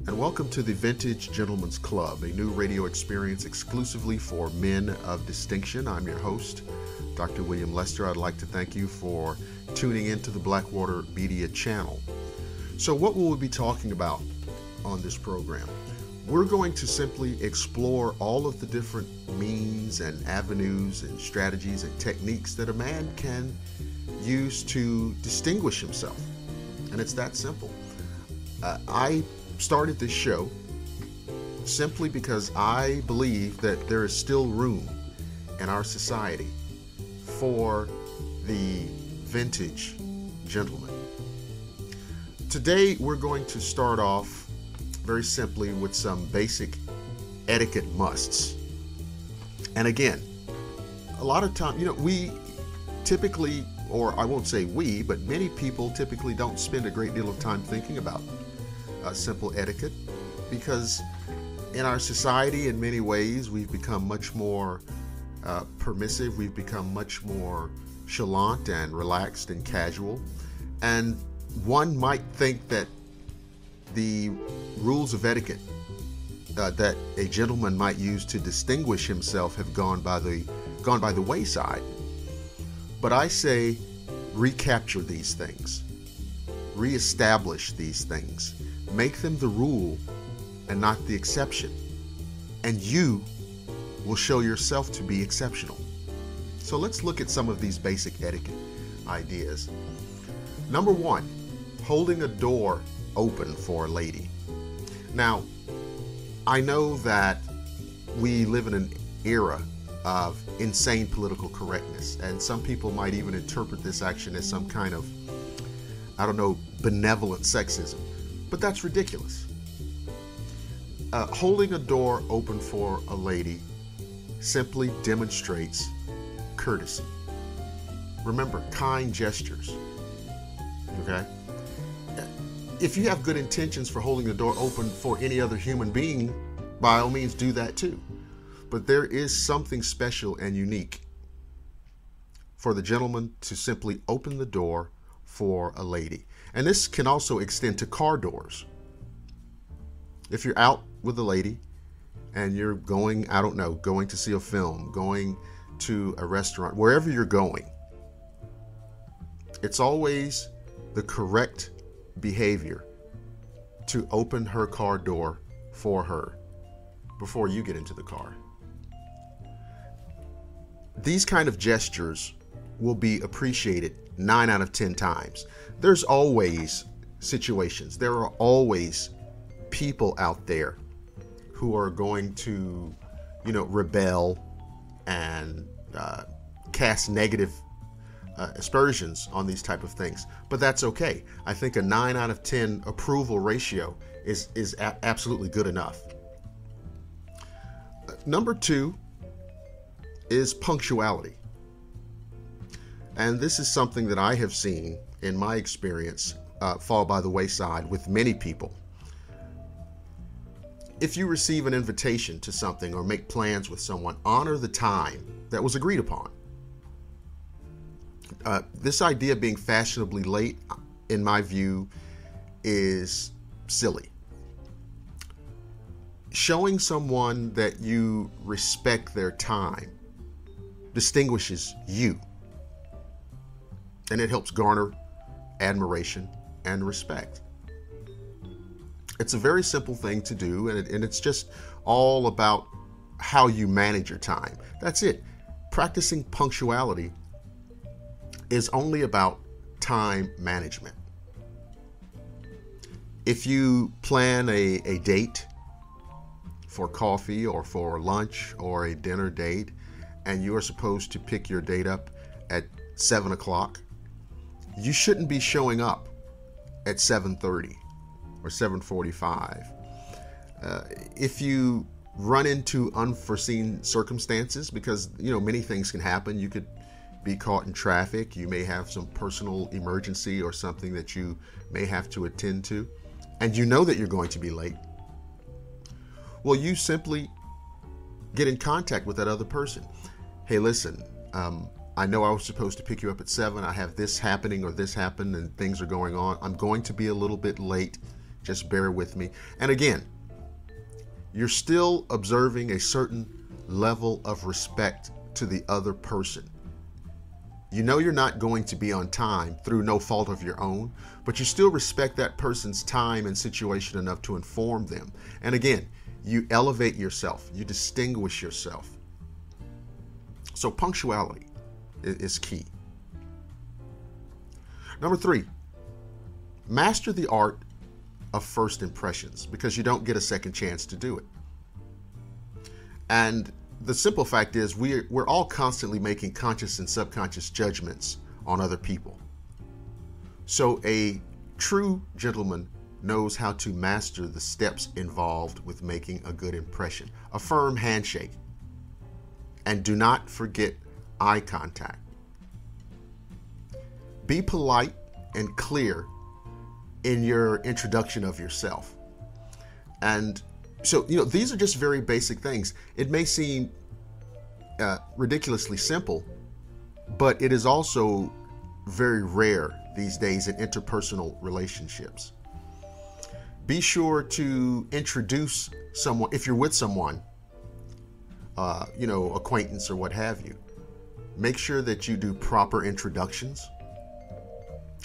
and welcome to the Vintage Gentleman's Club, a new radio experience exclusively for men of distinction. I'm your host, Dr. William Lester. I'd like to thank you for tuning into the Blackwater Media channel. So what will we be talking about on this program? We're going to simply explore all of the different means and avenues and strategies and techniques that a man can use to distinguish himself. And it's that simple. I started this show simply because I believe that there is still room in our society for the vintage gentleman. Today we're going to start off very simply with some basic etiquette musts. And again, a lot of time, we typically, or I won't say we, but many people typically don't spend a great deal of time thinking about simple etiquette, because in our society, in many ways, we've become much more permissive. We've become much more chalant and relaxed and casual. And one might think that the rules of etiquette that a gentleman might use to distinguish himself have gone by the wayside. But I say recapture these things, reestablish these things, make them the rule and not the exception, and you will show yourself to be exceptional. So let's look at some of these basic etiquette ideas. Number one, holding a door open for a lady. Now, I know that we live in an era of insane political correctness, and some people might even interpret this action as some kind of, benevolent sexism, but that's ridiculous. Holding a door open for a lady simply demonstrates courtesy. Remember, kind gestures, okay? If you have good intentions for holding the door open for any other human being, by all means do that too. But there is something special and unique for the gentleman to simply open the door for a lady. And this can also extend to car doors. If you're out with a lady and you're going, going to see a film, going to a restaurant, wherever you're going, it's always the correct behavior to open her car door for her before you get into the car. These kind of gestures will be appreciated 9 out of 10 times. There's always situations, there are always people out there who are going to, rebel and cast negative aspersions on these type of things, but that's okay. I think a 9 out of 10 approval ratio is absolutely good enough. Number two is punctuality, and this is something that I have seen in my experience fall by the wayside with many people. If you receive an invitation to something or make plans with someone, honor the time that was agreed upon. This idea of being fashionably late, in my view, is silly. Showing someone that you respect their time distinguishes you, and it helps garner admiration and respect. It's a very simple thing to do, and it's just all about how you manage your time. That's it. Practicing punctuality is only about time management. If you plan a date for coffee or for lunch or a dinner date, and you are supposed to pick your date up at 7 o'clock, you shouldn't be showing up at 7:30 or 7:45. If you run into unforeseen circumstances, because many things can happen, you could be caught in traffic, you may have some personal emergency or something that you may have to attend to, and you know that you're going to be late, well, you simply get in contact with that other person. Hey, listen, I know I was supposed to pick you up at 7. I have this happening or this happened and things are going on. I'm going to be a little bit late. Just bear with me. And again, you're still observing a certain level of respect to the other person. You know you're not going to be on time through no fault of your own, but you still respect that person's time and situation enough to inform them. And again, you elevate yourself, you distinguish yourself. So punctuality is key. Number 3, master the art of first impressions, because you don't get a second chance to do it. And the simple fact is we're all constantly making conscious and subconscious judgments on other people. So a true gentleman knows how to master the steps involved with making a good impression. A firm handshake. And do not forget eye contact. Be polite and clear in your introduction of yourself. And so, these are just very basic things. It may seem ridiculously simple, but it is also very rare these days in interpersonal relationships. Be sure to introduce someone, if you're with someone, acquaintance or what have you. Make sure that you do proper introductions.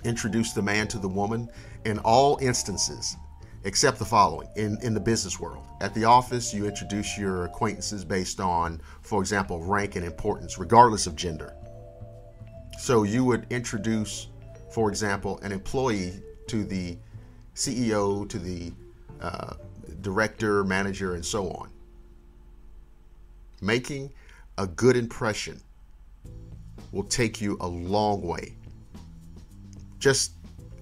Introduce the man to the woman in all instances, except the following. In the business world, at the office, you introduce your acquaintances based on, for example, rank and importance, regardless of gender. So you would introduce, for example, an employee to the CEO, to the director, manager, and so on. Making a good impression will take you a long way. Just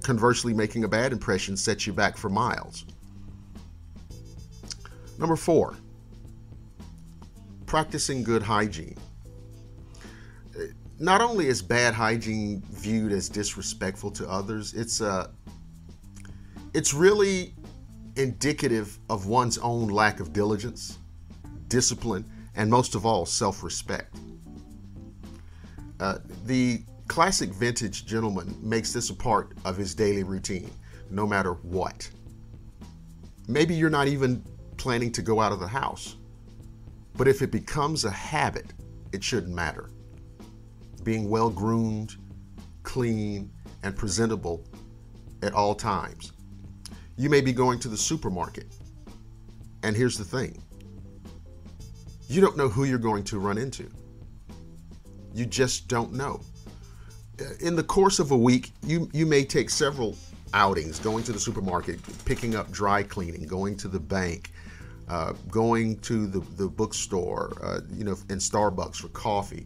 conversely, making a bad impression sets you back for miles. Number 4, practicing good hygiene. Not only is bad hygiene viewed as disrespectful to others, it's really indicative of one's own lack of diligence, discipline, and most of all, self-respect. The classic vintage gentleman makes this a part of his daily routine, no matter what. Maybe you're not even planning to go out of the house, but if it becomes a habit, it shouldn't matter. Being well groomed, clean, and presentable at all times. You may be going to the supermarket, and here's the thing. You don't know who you're going to run into. You just don't know. In the course of a week, you may take several outings, going to the supermarket, picking up dry cleaning, going to the bank, going to the bookstore, in Starbucks for coffee.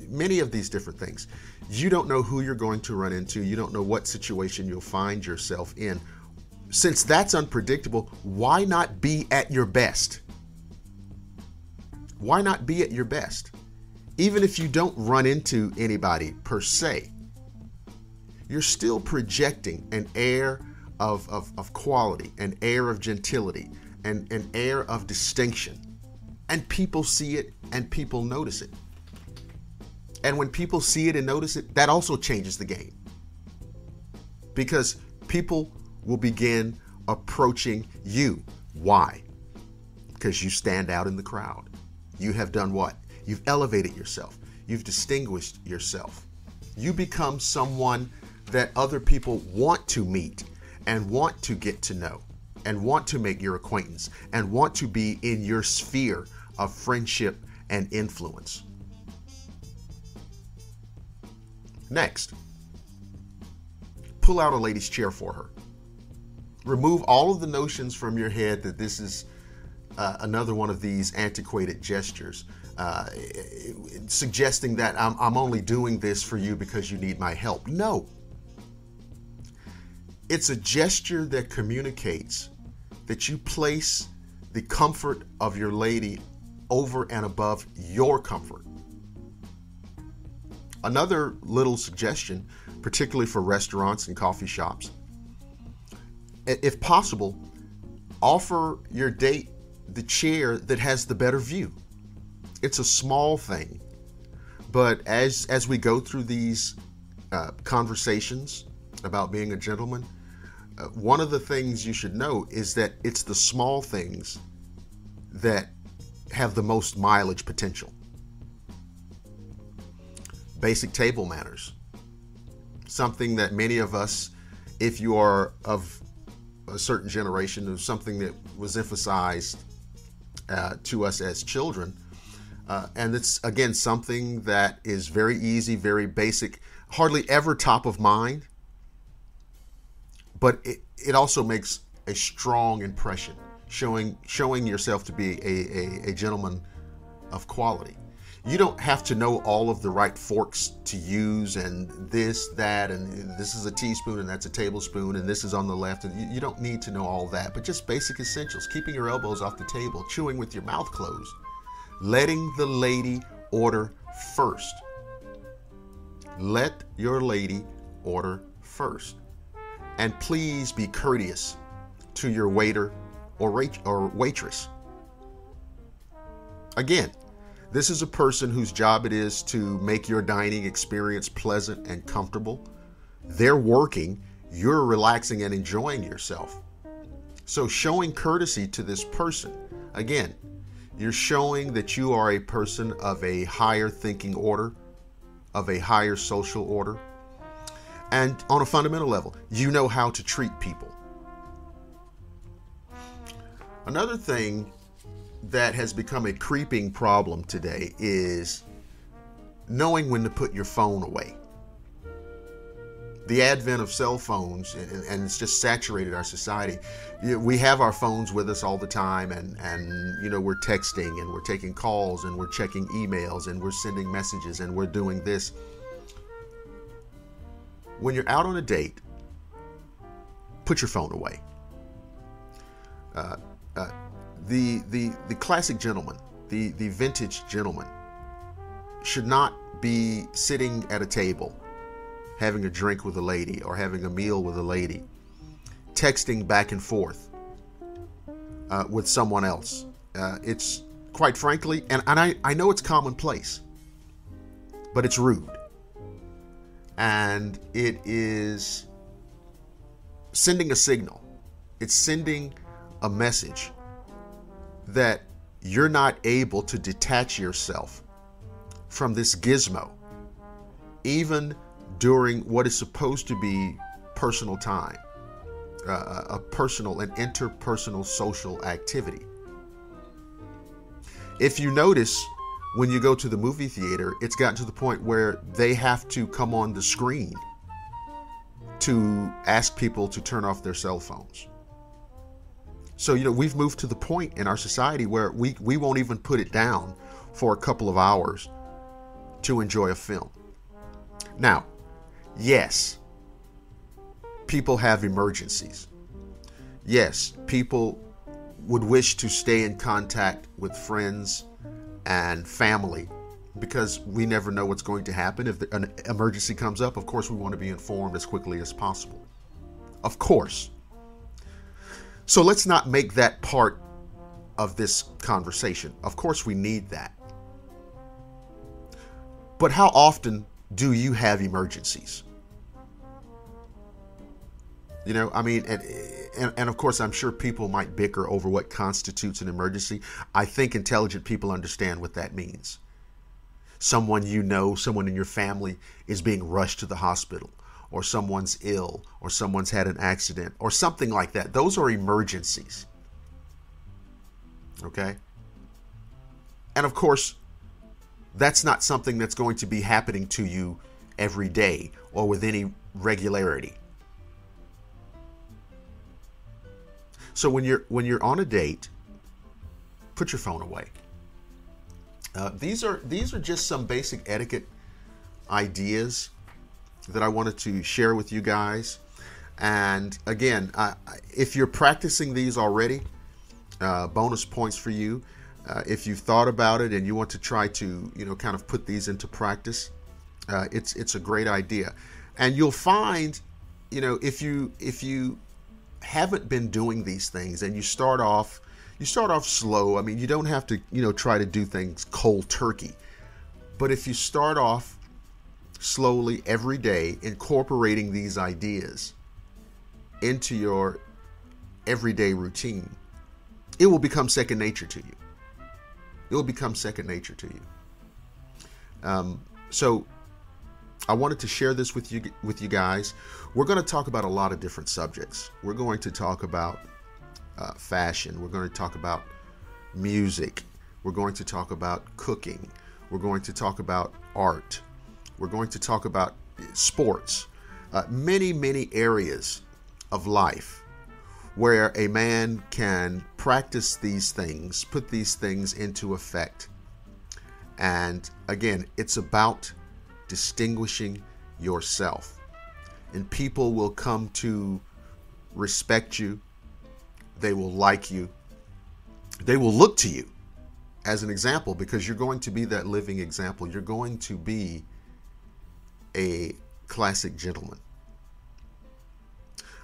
Many of these different things. You don't know who you're going to run into. You don't know what situation you'll find yourself in. Since that's unpredictable, why not be at your best? Why not be at your best? Even if you don't run into anybody per se, you're still projecting an air of quality, an air of gentility, and an air of distinction. And people see it and people notice it. And when people see it and notice it, that also changes the game. Because people will begin approaching you. Why? Because you stand out in the crowd. You have done what? You've elevated yourself. You've distinguished yourself. You become someone that other people want to meet and want to get to know and want to make your acquaintance and want to be in your sphere of friendship and influence. Next, pull out a lady's chair for her. Remove all of the notions from your head that this is another one of these antiquated gestures, suggesting that I'm only doing this for you because you need my help. No. It's a gesture that communicates that you place the comfort of your lady over and above your comfort. Another little suggestion, particularly for restaurants and coffee shops, if possible, offer your date the chair that has the better view. It's a small thing, but as we go through these conversations about being a gentleman, one of the things you should know is that it's the small things that have the most mileage potential. Basic table manners. Something that many of us, if you are of a certain generation, is something that was emphasized to us as children. And it's, again, something that is very easy, very basic, hardly ever top of mind. But it also makes a strong impression, showing yourself to be a gentleman of quality. You don't have to know all of the right forks to use, and this, that, and this is a teaspoon and that's a tablespoon and this is on the left. And you don't need to know all that, but just basic essentials. Keeping your elbows off the table, chewing with your mouth closed, letting the lady order first. Let your lady order first. And please be courteous to your waiter or waitress. Again, this is a person whose job it is to make your dining experience pleasant and comfortable. They're working, you're relaxing and enjoying yourself. So showing courtesy to this person, again, you're showing that you are a person of a higher thinking order, of a higher social order. And on a fundamental level, you know how to treat people. Another thing that has become a creeping problem today is knowing when to put your phone away. The advent of cell phones, and it's just saturated our society. We have our phones with us all the time, and we're texting and we're taking calls and we're checking emails and we're sending messages and we're doing this. When you're out on a date, put your phone away. The classic gentleman, the vintage gentleman, should not be sitting at a table having a drink with a lady or having a meal with a lady, texting back and forth with someone else. It's quite frankly, and I know it's commonplace, but it's rude. And it is sending a signal. It's sending a message that you're not able to detach yourself from this gizmo, even during what is supposed to be personal time, a personal and interpersonal social activity. If you notice, when you go to the movie theater, it's gotten to the point where they have to come on the screen to ask people to turn off their cell phones. So, we've moved to the point in our society where we won't even put it down for a couple of hours to enjoy a film. Now, yes, people have emergencies. Yes, people would wish to stay in contact with friends and family because we never know what's going to happen. If an emergency comes up, of course, we want to be informed as quickly as possible. Of course. So let's not make that part of this conversation. Of course, we need that. But how often do you have emergencies? And of course, I'm sure people might bicker over what constitutes an emergency. I think intelligent people understand what that means. Someone someone in your family is being rushed to the hospital, or someone's ill, or someone's had an accident, or something like that. Those are emergencies. Okay? And of course, that's not something that's going to be happening to you every day or with any regularity. So when you're on a date, put your phone away. These are just some basic etiquette ideas that I wanted to share with you guys. And again, if you're practicing these already, bonus points for you. If you've thought about it and you want to try to, kind of put these into practice, it's a great idea. And you'll find, if you haven't been doing these things and you start off slow. I mean, you don't have to, try to do things cold turkey. But if you start off slowly every day, incorporating these ideas, into your everyday routine, it will become second nature to you. It will become second nature to you. So I wanted to share this with you guys. We're going to talk about a lot of different subjects. We're going to talk about fashion. We're going to talk about music. We're going to talk about cooking. We're going to talk about art. We're going to talk about sports. Many, many areas of life where a man can practice these things, put these things into effect. And again, it's about distinguishing yourself. And people will come to respect you. They will like you. They will look to you as an example, because you're going to be that living example. You're going to be a classic gentleman.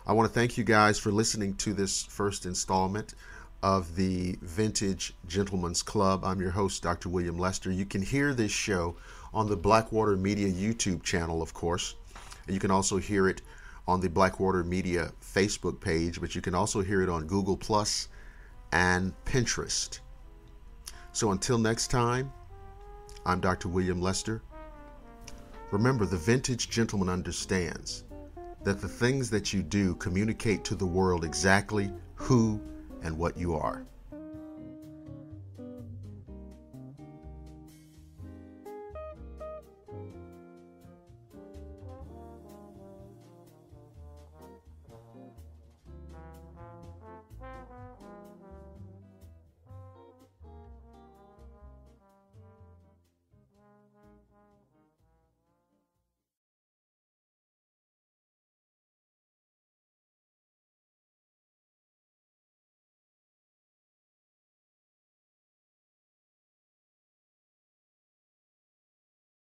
I want to thank you guys for listening to this first installment of the Vintage Gentleman's Club. I'm your host, Dr. William Lester. You can hear this show on the Blackwater Media YouTube channel, of course. And you can also hear it on the Blackwater Media Facebook page, but you can also hear it on Google Plus and Pinterest. So until next time, I'm Dr. William Lester. Remember, the Vintage Gentleman understands that the things that you do communicate to the world exactly who and what you are.